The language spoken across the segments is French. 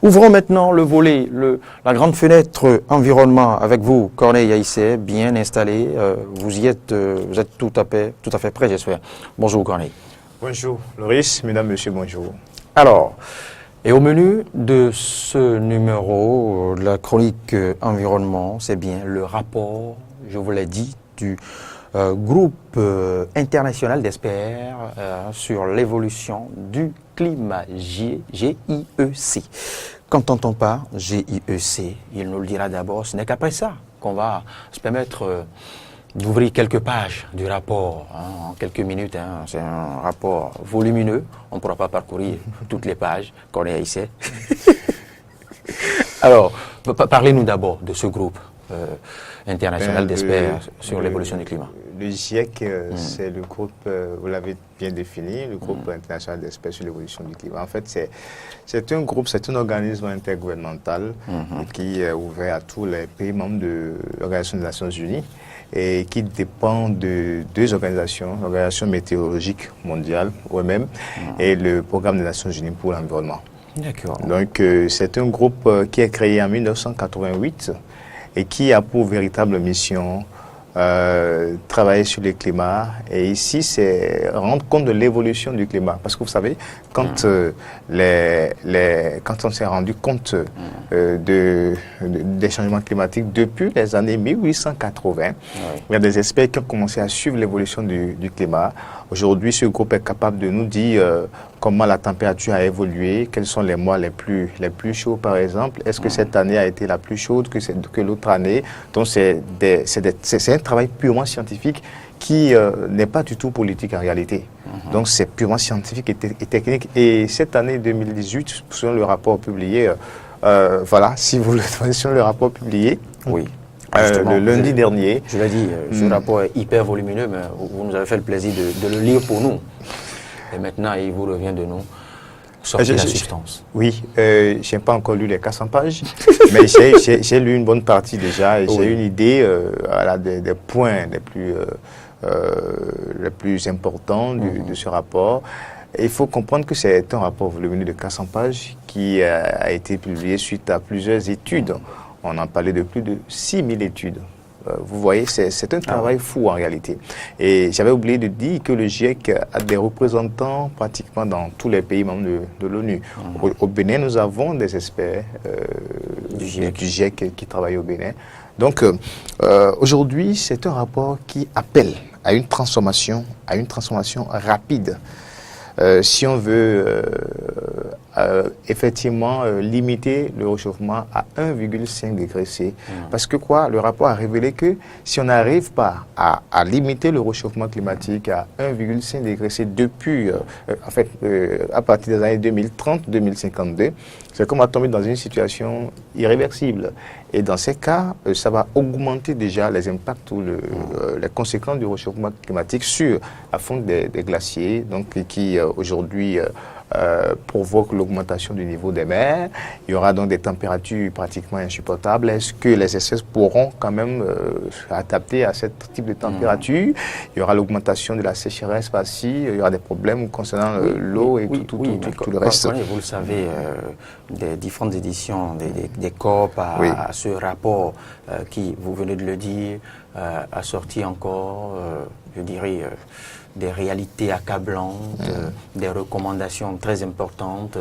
Ouvrons maintenant le volet, la grande fenêtre environnement avec vous, Corneille Haïssé, bien installé. Vous êtes tout à fait prêt, j'espère. Bonjour Corneille. Bonjour Loris, mesdames, messieurs, bonjour. Alors, et au menu de ce numéro, de la chronique environnement, c'est bien le rapport, je vous l'ai dit, du groupe international d'experts sur l'évolution du climat, GIEC. Qu'entend-on par GIEC? Il nous le dira d'abord. Ce n'est qu'après ça qu'on va se permettre d'ouvrir quelques pages du rapport, en quelques minutes. C'est un rapport volumineux. On ne pourra pas parcourir toutes les pages qu'on est ici. Alors, parlez-nous d'abord de ce groupe international d'experts sur l'évolution du climat. Le GIEC, c'est le groupe, vous l'avez bien défini, le groupe international d'experts sur l'évolution du climat. En fait, c'est un groupe, c'est un organisme intergouvernemental qui est ouvert à tous les pays membres de l'Organisation des Nations Unies et qui dépend de deux organisations, l'Organisation météorologique mondiale, OMM, et le Programme des Nations Unies pour l'environnement. D'accord. Donc, c'est un groupe qui est créé en 1988 et qui a pour véritable mission travailler sur le climat. Et ici, c'est rendre compte de l'évolution du climat. Parce que vous savez, quand on s'est rendu compte des changements climatiques depuis les années 1880, il y a des experts qui ont commencé à suivre l'évolution du climat. Aujourd'hui, ce groupe est capable de nous dire comment la température a évolué, quels sont les mois les plus chauds par exemple, est-ce que cette année a été la plus chaude que l'autre année. Donc c'est un travail purement scientifique qui n'est pas du tout politique en réalité. Donc c'est purement scientifique et technique. Et cette année 2018, selon le rapport publié, voilà, si vous le voyez sur le rapport publié, oui. Le lundi dernier. Je l'ai dit, ce rapport est hyper volumineux, mais vous nous avez fait le plaisir de le lire pour nous. Et maintenant, il vous revient de nous sortir la substance. Oui, je n'ai pas encore lu les 400 pages, mais j'ai lu une bonne partie déjà et j'ai une idée des points les plus importants de ce rapport. Et il faut comprendre que c'est un rapport volumineux de 400 pages qui a été publié suite à plusieurs études. On en parlait de plus de 6000 études. Vous voyez, c'est un travail fou en réalité. Et j'avais oublié de dire que le GIEC a des représentants pratiquement dans tous les pays membres de l'ONU. Au Bénin, nous avons des experts du GIEC qui travaillent au Bénin. Donc, aujourd'hui, c'est un rapport qui appelle à une transformation rapide. Si on veut effectivement limiter le réchauffement à 1,5 degré C. Parce que le rapport a révélé que si on n'arrive pas à limiter le réchauffement climatique à 1,5 degré C depuis, à partir des années 2030-2052, c'est comme à tomber dans une situation irréversible. Et dans ces cas, ça va augmenter déjà les impacts ou les conséquences du réchauffement climatique sur la fonte des glaciers, donc qui aujourd'hui provoque l'augmentation du niveau des mers. Il y aura donc des températures pratiquement insupportables. Est-ce que les espèces pourront quand même s'adapter à ce type de température? Il y aura l'augmentation de la sécheresse par-ci, il y aura des problèmes concernant l'eau et tout le reste. Vous le savez, des différentes éditions des COP à ce rapport qui, vous venez de le dire, a sorti encore, je dirais, des réalités accablantes, des recommandations très importantes.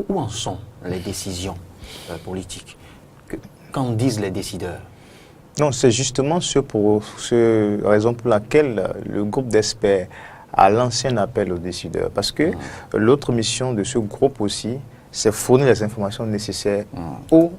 Où en sont les décisions politiques? Qu'en disent les décideurs? Non, c'est justement ce raison pour laquelle le groupe d'experts a lancé un appel aux décideurs. Parce que l'autre mission de ce groupe aussi, c'est fournir les informations nécessaires aux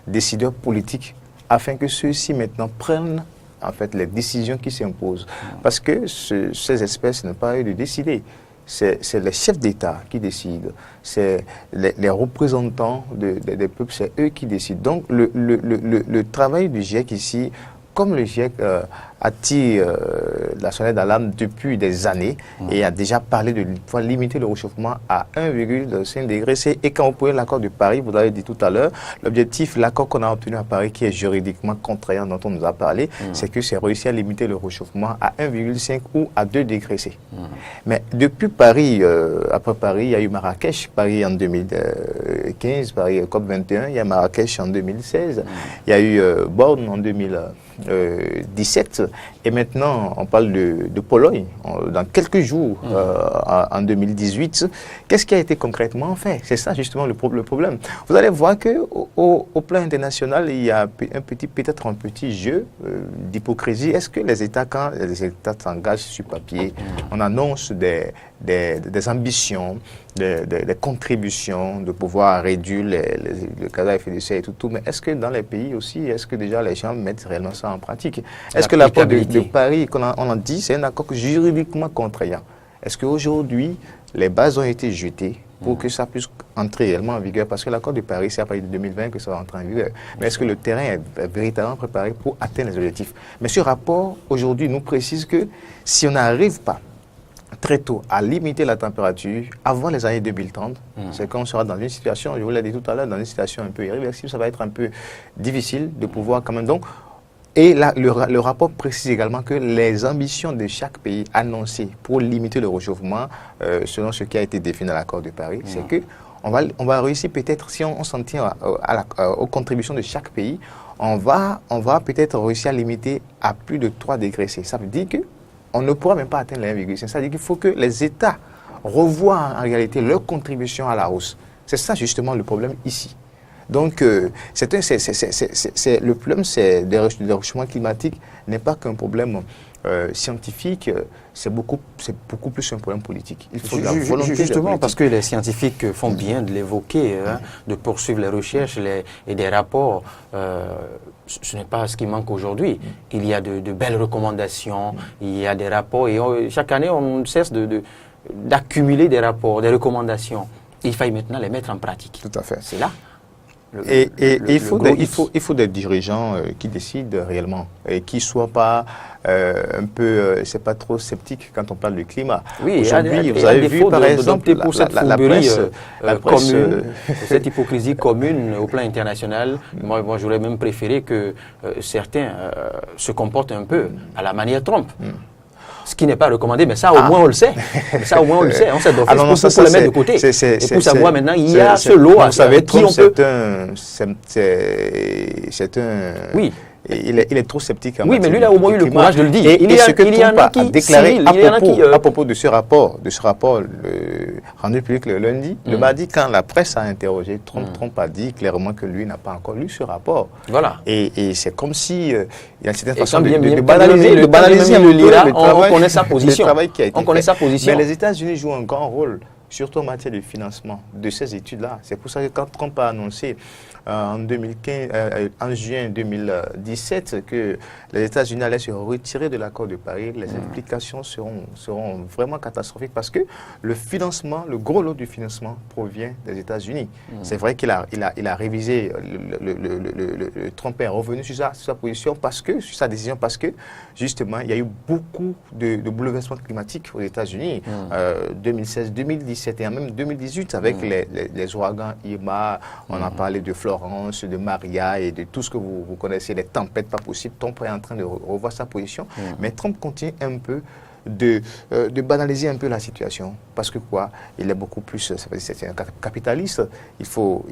décideurs politiques afin que ceux-ci maintenant prennent en fait les décisions qui s'imposent. Parce que ces experts, ce n'est pas eux de décider. C'est les chefs d'État qui décident. C'est les représentants des peuples, c'est eux qui décident. Donc le travail du GIEC ici comme le GIEC attire la sonnette d'alarme depuis des années et a déjà parlé de pouvoir limiter le réchauffement à 1,5 degré C. Et quand vous prenez l'accord de Paris, vous l'avez dit tout à l'heure, l'objectif, l'accord qu'on a obtenu à Paris, qui est juridiquement contraignant, dont on nous a parlé, c'est que c'est réussi à limiter le réchauffement à 1,5 ou à 2 degrés C. Mais depuis Paris, après Paris, il y a eu Marrakech, Paris en 2015, Paris COP21, il y a Marrakech en 2016, il y a eu Bonn en 2017, et maintenant on parle de Pologne dans quelques jours en 2018. Qu'est-ce qui a été concrètement fait? C'est ça justement le problème. Vous allez voir que au plan international, il y a peut-être un petit jeu d'hypocrisie. Est-ce que les États, quand les États s'engagent sur papier, on annonce des ambitions, des contributions, de pouvoir réduire le gaz à effet de serre et tout, mais est-ce que dans les pays aussi, est-ce que déjà les gens mettent réellement ça en pratique? Est-ce que l'accord de Paris, on en dit, c'est un accord juridiquement contraignant? Est-ce qu'aujourd'hui, les bases ont été jetées pour que ça puisse entrer réellement en vigueur? Parce que l'accord de Paris, c'est à partir de 2020 que ça va entrer en vigueur. Mais est-ce que le terrain est véritablement préparé pour atteindre les objectifs? Mais ce rapport, aujourd'hui, nous précise que si on n'arrive pas très tôt à limiter la température avant les années 2030, c'est qu'on sera dans une situation, je vous l'ai dit tout à l'heure, dans une situation un peu irréversible, ça va être un peu difficile de pouvoir quand même. Donc, et là, le rapport précise également que les ambitions de chaque pays annoncées pour limiter le réchauffement, selon ce qui a été défini dans l'accord de Paris, c'est que on va réussir peut-être, si on s'en tient aux contributions de chaque pays, on va peut-être réussir à limiter à plus de 3 degrés C. Ça veut dire que on ne pourra même pas atteindre les 1,5. C'est-à-dire qu'il faut que les États revoient en réalité leur contribution à la hausse. C'est ça justement le problème ici. Donc, le problème des réchauffements climatiques n'est pas qu'un problème scientifique, c'est beaucoup plus un problème politique. Il faut de la volonté. Justement, parce que les scientifiques font bien de l'évoquer, de poursuivre les recherches et des rapports. Ce n'est pas ce qui manque aujourd'hui. Il y a de belles recommandations, il y a des rapports, et chaque année, on ne cesse d'accumuler des rapports, des recommandations. Il faille maintenant les mettre en pratique. Tout à fait. C'est là. Il faut des dirigeants qui décident réellement et qui ne soient pas un peu, c'est pas trop sceptique quand on parle du climat. Oui, aujourd'hui, vous avez vu par exemple pour cette presse commune, cette hypocrisie commune au plan international. Moi j'aurais même préféré que certains se comportent un peu à la manière Trump. Ce qui n'est pas recommandé, mais ça au moins on le sait. Ça au moins on le sait. On sait d'office pour le mettre de côté. Et pour savoir maintenant, il y a ce lot à qui on peut... C'est un... Oui. Il est trop sceptique. Oui, mais lui, il a au moins eu le courage de le dire. Il y en a qui déclaré à propos de ce rapport rendu public le lundi, le mardi, quand la presse a interrogé, Trump a dit clairement que lui n'a pas encore lu ce rapport. Voilà. Et c'est comme si il y a une certaine façon de banaliser le lira, on connaît sa position. On connaît sa position. Mais les États-Unis jouent un grand rôle, surtout en matière de financement de ces études-là. C'est pour ça que quand Trump a annoncé en juin 2017 que les États-Unis allaient se retirer de l'accord de Paris, les implications seront vraiment catastrophiques parce que le gros lot du financement provient des États-Unis. C'est vrai qu'il a révisé, Trump est revenu sur sa position sur sa décision parce que justement il y a eu beaucoup de bouleversements climatiques aux États-Unis, 2016, 2017 et même 2018 avec les ouragans Irma, on a parlé de Florence, de Maria et de tout ce que vous connaissez, les tempêtes pas possibles. Trump est en train de revoir sa position, mais Trump continue un peu de banaliser un peu la situation. Parce que quoi? Il est beaucoup plus, c'est un capitaliste. Il faut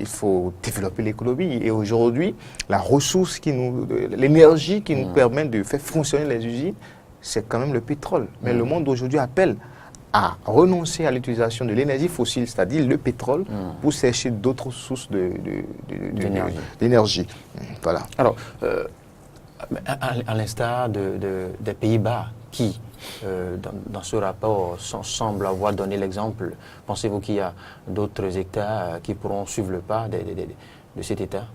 développer l'économie. Et aujourd'hui, la ressource l'énergie qui nous permet de faire fonctionner les usines, c'est quand même le pétrole. Mais le monde aujourd'hui appelle à renoncer à l'utilisation de l'énergie fossile, c'est-à-dire le pétrole, pour chercher d'autres sources d'énergie. Voilà. Alors, à l'instar des Pays-Bas, qui, dans ce rapport, semble avoir donné l'exemple, pensez-vous qu'il y a d'autres États qui pourront suivre le pas de cet État?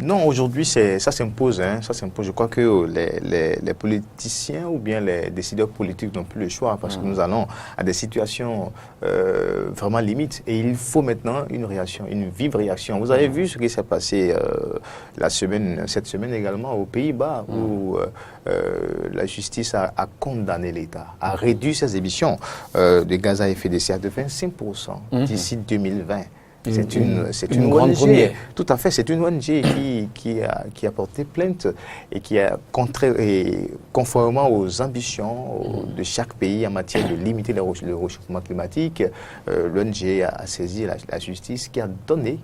Non, aujourd'hui, ça s'impose. Hein, ça s'impose. Je crois que les politiciens ou bien les décideurs politiques n'ont plus le choix parce que nous allons à des situations vraiment limites. Et il faut maintenant une réaction, une vive réaction. Vous avez vu ce qui s'est passé cette semaine également aux Pays-Bas où la justice a condamné l'État, a réduit ses émissions de gaz à effet de serre de 25% d'ici 2020. C'est une grande ONG. première. Tout à fait, c'est une ONG qui a porté plainte et qui a conformément aux ambitions de chaque pays en matière de limiter le réchauffement climatique, l'ONG a saisi la justice qui a donné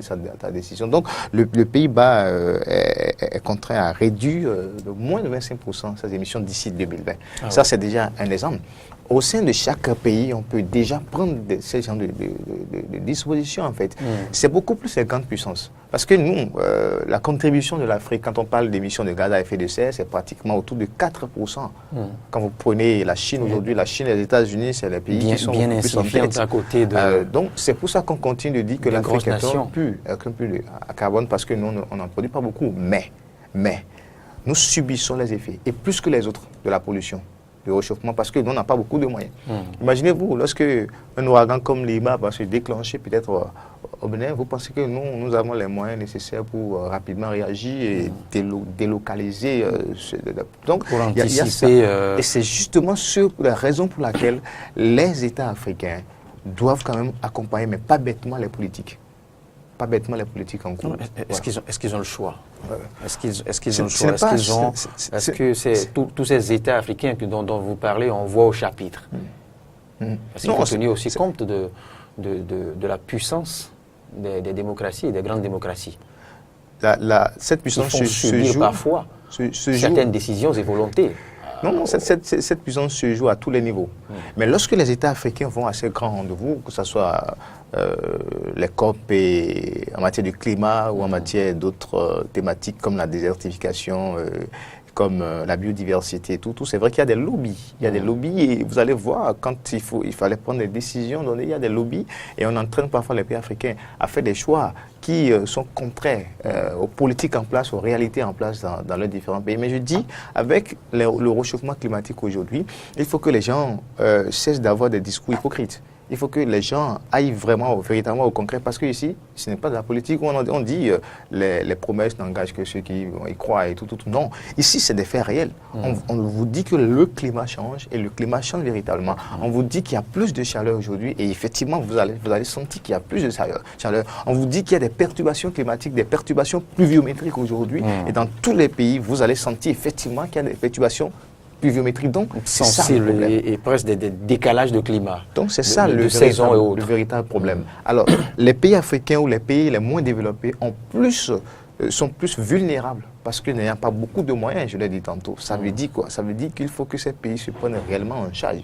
sa décision. Donc le Pays-Bas est contraint à réduire de moins de 25% ses émissions d'ici 2020. Ça, c'est déjà un exemple. Au sein de chaque pays, on peut déjà prendre ce genre de dispositions, en fait. C'est beaucoup plus les grandes puissances. Parce que nous, la contribution de l'Afrique, quand on parle d'émissions de gaz à effet de serre, c'est pratiquement autour de 4%. Quand vous prenez la Chine aujourd'hui, la Chine et les États-Unis, c'est les pays qui sont bien plus en tête. à côté de... donc, c'est pour ça qu'on continue de dire que l'Afrique est un peu à carbone, parce que nous, on n'en produit pas beaucoup. Mais, nous subissons les effets, et plus que les autres, de la pollution, du réchauffement, parce que nous, on n'a pas beaucoup de moyens. Imaginez-vous, lorsque un ouragan comme l'Ima va se déclencher peut-être au Bénin, vous pensez que nous avons les moyens nécessaires pour rapidement réagir et délocaliser donc, pour il y a ça. Et c'est justement la raison pour laquelle les États africains doivent quand même accompagner, mais pas bêtement les politiques. Pas bêtement les politiques en cours. Est-ce qu'ils ont le choix? Est-ce qu'ils ont le choix? Est-ce que c'est tous ces États africains dont vous parlez, on voit au chapitre? Parce qu'il faut tenir aussi compte de la puissance des démocraties et des grandes démocraties. Cette puissance se joue parfois certaines décisions et volontés. Non, cette puissance se joue à tous les niveaux. Mais lorsque les États africains vont à ces grands rendez-vous, que ce soit les COP en matière de climat ou en matière d'autres thématiques comme la désertification, comme la biodiversité, tout, c'est vrai qu'il y a des lobbies. Il y a des lobbies et vous allez voir, quand il fallait prendre des décisions données, il y a des lobbies et on entraîne parfois les pays africains à faire des choix qui sont contraires aux politiques en place, aux réalités en place dans les différents pays. Mais je dis, avec le réchauffement climatique aujourd'hui, il faut que les gens cessent d'avoir des discours hypocrites. Il faut que les gens aillent véritablement au concret, parce que ici, ce n'est pas de la politique où on dit les promesses n'engagent que ceux qui y croient et tout. Non, ici, c'est des faits réels. On vous dit que le climat change et le climat change véritablement. On vous dit qu'il y a plus de chaleur aujourd'hui et effectivement, vous allez sentir qu'il y a plus de chaleur. On vous dit qu'il y a des perturbations climatiques, des perturbations pluviométriques aujourd'hui et dans tous les pays, vous allez sentir effectivement qu'il y a des perturbations pluviométrique. Donc, sensible et presque des décalages de climat. Donc, c'est ça le véritable problème. Alors, les pays africains ou les pays les moins développés sont plus vulnérables parce qu'ils n'ont pas beaucoup de moyens, je l'ai dit tantôt. Ça veut dire quoi? Ça veut dire qu'il faut que ces pays se prennent réellement en charge.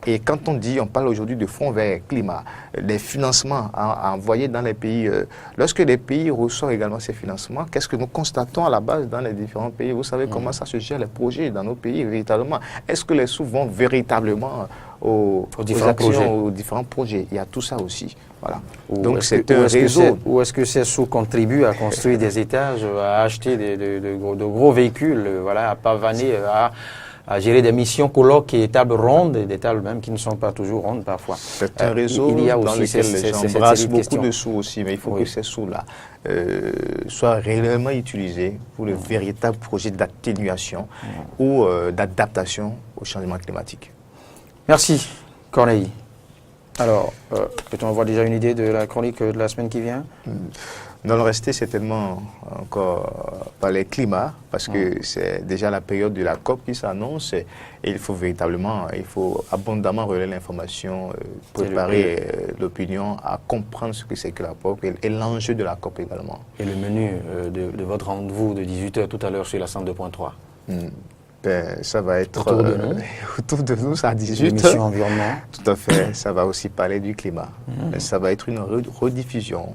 Et quand on parle aujourd'hui de fonds vers climat, des financements à envoyer dans les pays, lorsque les pays reçoivent également ces financements, qu'est-ce que nous constatons à la base dans les différents pays? Vous savez comment ça se gère les projets dans nos pays véritablement? Est-ce que les sous vont véritablement aux différents projets? Il y a tout ça aussi. Voilà. Donc c'est un réseau. Ou est-ce que ces sous contribuent à construire des étages, à acheter de gros véhicules, à pavaner, à gérer des missions colloques et tables rondes, et des tables même qui ne sont pas toujours rondes parfois. C'est un réseau dans lequel les gens brassent beaucoup de sous aussi, mais il faut que ces sous-là soient réellement utilisés pour le véritable projet d'atténuation ou d'adaptation au changement climatique. Merci, Corneille. Alors, peut-on avoir déjà une idée de la chronique de la semaine qui vient? Nous allons rester certainement encore par les climats, parce que c'est déjà la période de la COP qui s'annonce et il faut abondamment relayer l'information, préparer l'opinion à comprendre ce que c'est que la COP et l'enjeu de la COP également. Et le menu de votre rendez-vous de 18h tout à l'heure sur la 102.3 ça va être autour de nous, ça à 18h. L'émission environnement. Tout à fait, ça va aussi parler du climat. Ça va être une rediffusion,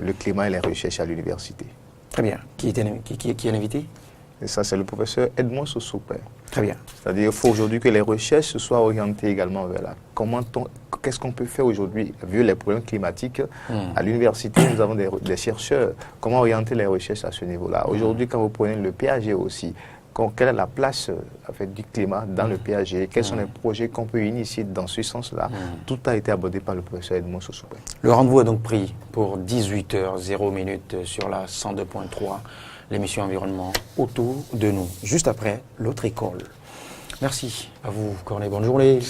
le climat et les recherches à l'université. Très bien. Qui est l'invité? Et ça, c'est le professeur Edmond Sosoupé. Très bien. C'est-à-dire qu'il faut aujourd'hui que les recherches soient orientées également vers là. Qu'est-ce qu'on peut faire aujourd'hui, vu les problèmes climatiques? À l'université, nous avons des chercheurs. Comment orienter les recherches à ce niveau-là? Aujourd'hui, quand vous prenez le PAG aussi, quelle est la place du climat dans le PAG? Quels sont les projets qu'on peut initier dans ce sens-là? Tout a été abordé par le professeur Edmond Sosoupé. Le rendez-vous est donc pris pour 18h00 sur la 102.3, l'émission Environnement autour de nous, juste après l'autre école. Merci à vous, Corneille. Bonne journée.